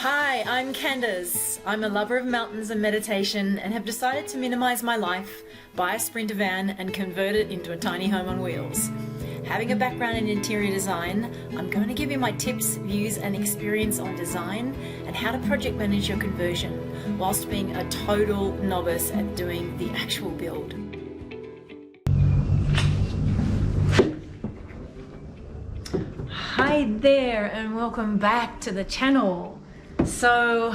Hi, I'm Candace. I'm a lover of mountains and meditation and have decided to minimize my life, buy a Sprinter van and convert it into a tiny home on wheels. Having a background in interior design, I'm going to give you my tips, views and experience on design and how to project manage your conversion whilst being a total novice at doing the actual build. Hi there and welcome back to the channel. So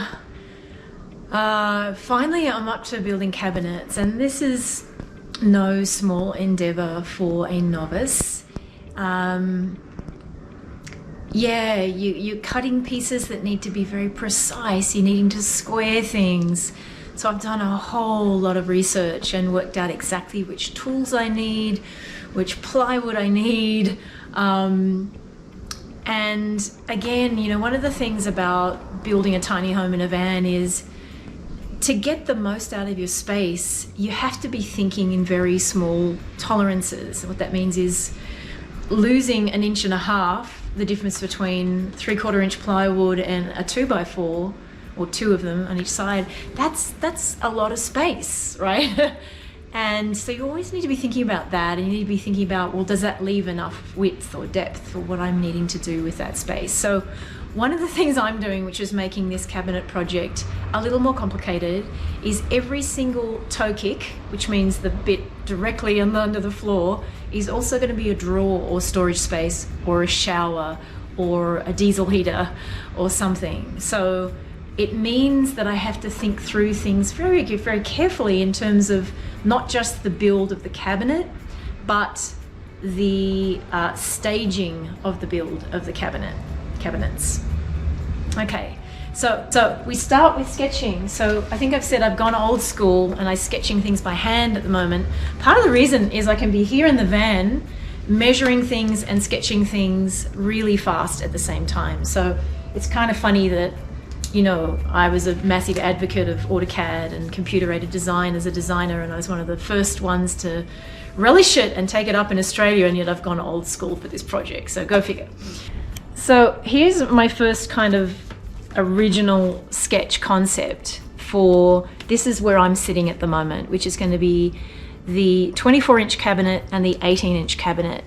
finally I'm up to building cabinets, and this is no small endeavor for a novice. You're cutting pieces that need to be very precise. You're needing to square things. So I've done a whole lot of research and worked out exactly which tools I need, which plywood I need. And again, you know, one of the things about building a tiny home in a van is to get the most out of your space, you have to be thinking in very small tolerances. What that means is losing 1.5 inches, the difference between 3/4 inch plywood and a 2x4, or two of them on each side, that's a lot of space, right? And so you always need to be thinking about that, and you need to be thinking about, well, does that leave enough width or depth for what I'm needing to do with that space? So one of the things I'm doing, which is making this cabinet project a little more complicated, is every single toe kick, which means the bit directly under the floor, is also going to be a drawer or storage space or a shower or a diesel heater or something. So it means that I have to think through things very, very carefully in terms of not just the build of the cabinet, but the staging of the build of the cabinets. Okay, so we start with sketching. So I think I've said I've gone old school and I'm sketching things by hand at the moment. Part of the reason is I can be here in the van measuring things and sketching things really fast at the same time. So it's kind of funny that, you know, I was a massive advocate of AutoCAD and computer-aided design as a designer, and I was one of the first ones to relish it and take it up in Australia, and yet I've gone old school for this project, so go figure. So here's my first kind of original sketch concept for, this is where I'm sitting at the moment, which is going to be the 24-inch cabinet and the 18-inch cabinet.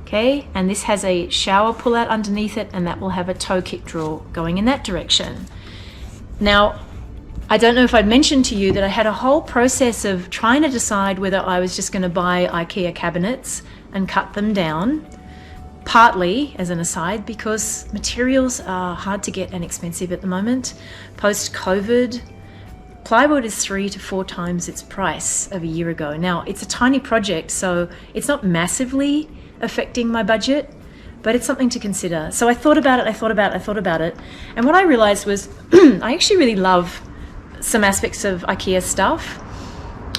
Okay, and this has a shower pull-out underneath it, and that will have a toe kick drawer going in that direction. Now, I don't know if I'd mentioned to you that I had a whole process of trying to decide whether I was just going to buy Ikea cabinets and cut them down, partly as an aside because materials are hard to get and expensive at the moment. Post-COVID, plywood is 3 to 4 times its price of a year ago. Now, it's a tiny project, so it's not massively affecting my budget, but it's something to consider. So I thought about it, and what I realized was I actually really love some aspects of IKEA stuff.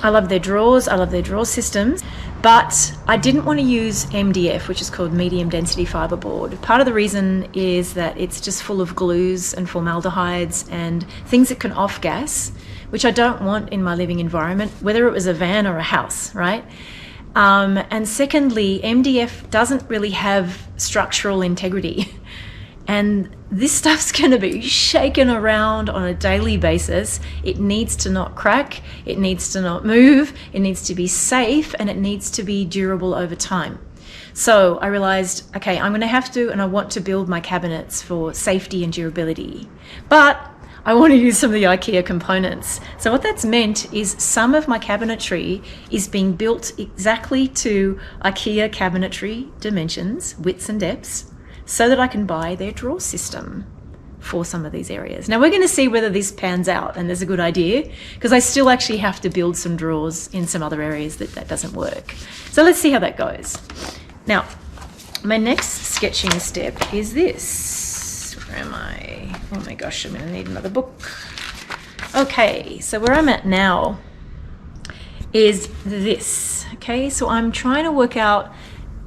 I love their drawers, I love their drawer systems, but I didn't want to use MDF, which is called medium density fiberboard. Part of the reason is that it's just full of glues and formaldehydes and things that can off gas, which I don't want in my living environment, whether it was a van or a house, right? And secondly, MDF doesn't really have structural integrity. And this stuff's going to be shaken around on a daily basis. It needs to not crack, it needs to not move, it needs to be safe, and it needs to be durable over time. So I realized, okay, I'm going to have to, and I want to build my cabinets for safety and durability. But I want to use some of the IKEA components. So what that's meant is some of my cabinetry is being built exactly to IKEA cabinetry dimensions, widths and depths, so that I can buy their drawer system for some of these areas. Now we're going to see whether this pans out and there's a good idea, because I still actually have to build some drawers in some other areas that doesn't work. So let's see how that goes. Now, my next sketching step is this. Where am I? Oh my gosh, I'm going to need another book. Okay, so where I'm at now is this. Okay, so I'm trying to work out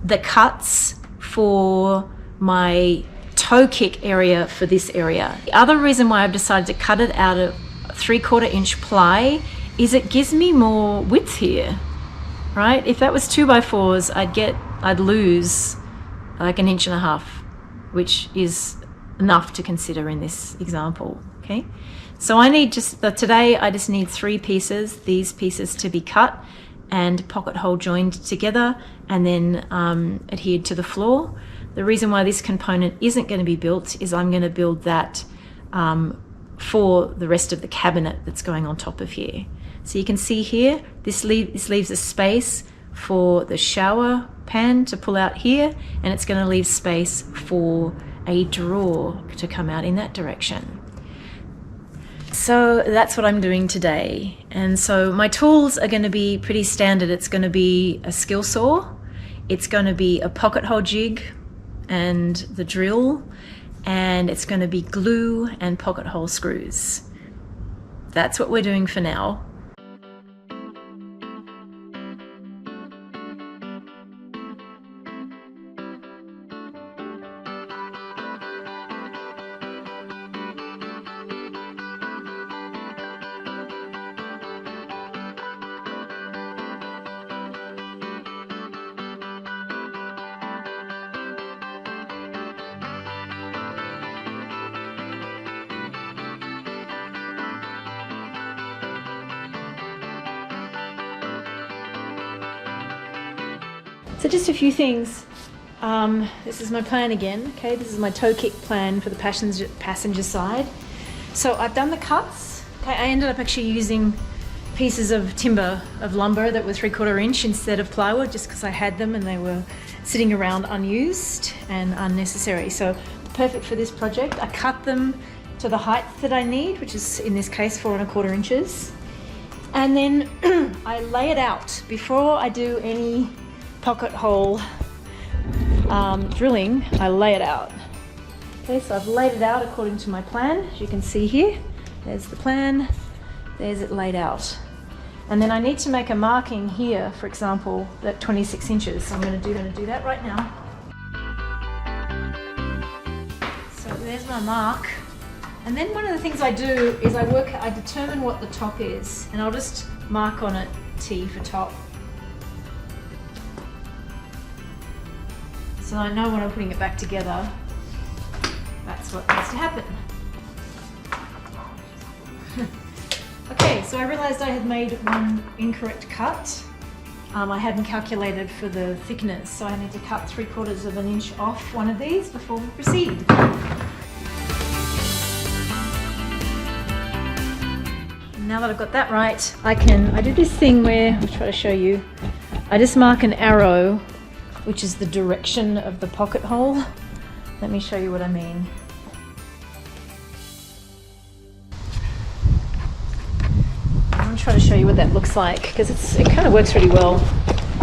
the cuts for my toe kick area for this area. The other reason why I've decided to cut it out of 3/4 inch ply is it gives me more width here, right? If that was 2x4s, I'd lose like 1.5 inches, which is enough to consider in this example. Okay, so I need today I just need 3 pieces, these pieces to be cut and pocket hole joined together and then adhered to the floor. The reason why this component isn't going to be built is I'm going to build that for the rest of the cabinet that's going on top of here. So you can see here, this leaves a space for the shower pan to pull out here, and it's going to leave space for a drawer to come out in that direction. So that's what I'm doing today. And so my tools are going to be pretty standard. It's going to be a skill saw, it's going to be a pocket hole jig and the drill, and it's going to be glue and pocket hole screws. That's what we're doing for now. So just a few things. This is my plan again. Okay, this is my toe kick plan for the passenger side. So I've done the cuts. Okay, I ended up actually using pieces of lumber that were 3/4 inch instead of plywood, just because I had them and they were sitting around unused and unnecessary. So perfect for this project. I cut them to the height that I need, which is in this case 4¼ inches. And then I lay it out before I do any pocket hole drilling. I lay it out. Okay, so I've laid it out according to my plan. As you can see here, there's the plan, there's it laid out. And then I need to make a marking here, for example, at 26 inches. So I'm going to do that right now. So there's my mark. And then one of the things I do is I determine what the top is, and I'll just mark on it T for top. So I know when I'm putting it back together, that's what needs to happen. Okay, so I realized I had made one incorrect cut. I hadn't calculated for the thickness, so I need to cut 3/4 inch off one of these before we proceed. Now that I've got that right, I do this thing where, I'll try to show you, I just mark an arrow, which is the direction of the pocket hole. Let me show you what I mean. I'm going to try to show you what that looks like, because it kind of works really well.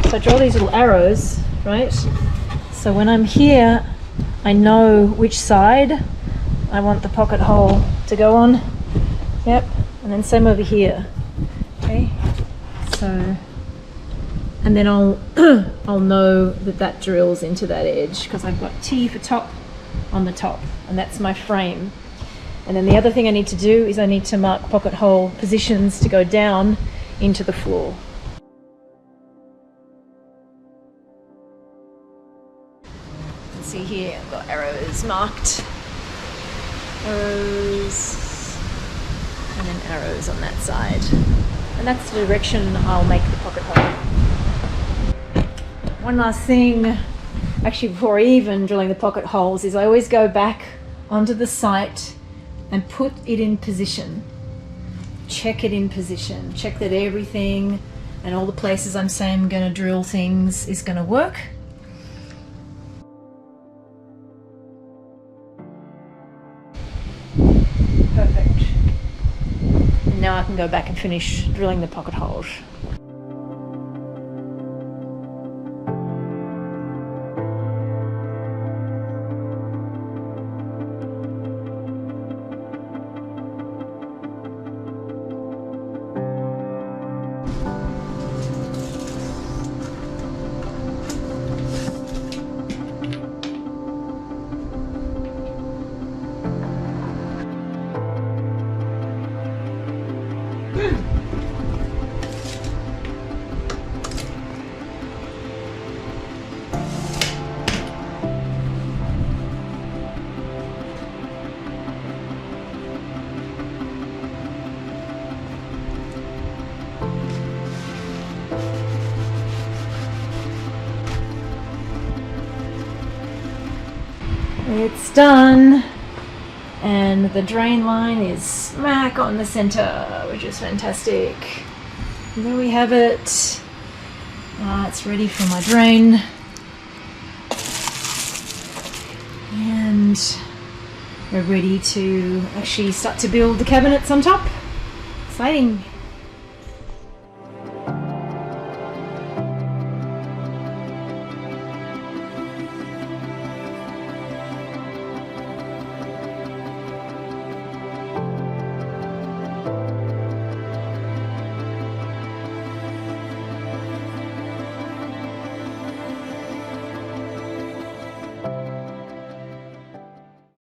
So I draw these little arrows, right? So when I'm here, I know which side I want the pocket hole to go on. Yep, and then same over here. Okay, so, and then I'll know that drills into that edge because I've got T for top on the top, and that's my frame. And then the other thing I need to do is I need to mark pocket hole positions to go down into the floor. You can see here I've got arrows marked. Arrows, and then arrows on that side. And that's the direction I'll make the pocket hole. One last thing, actually before even drilling the pocket holes, is I always go back onto the site and put it in position. Check it in position. Check that everything and all the places I'm saying I'm going to drill things is going to work. Perfect. And now I can go back and finish drilling the pocket holes. It's done. And the drain line is smack on the center, which is fantastic. And there we have it. It's ready for my drain. And we're ready to actually start to build the cabinets on top. Exciting.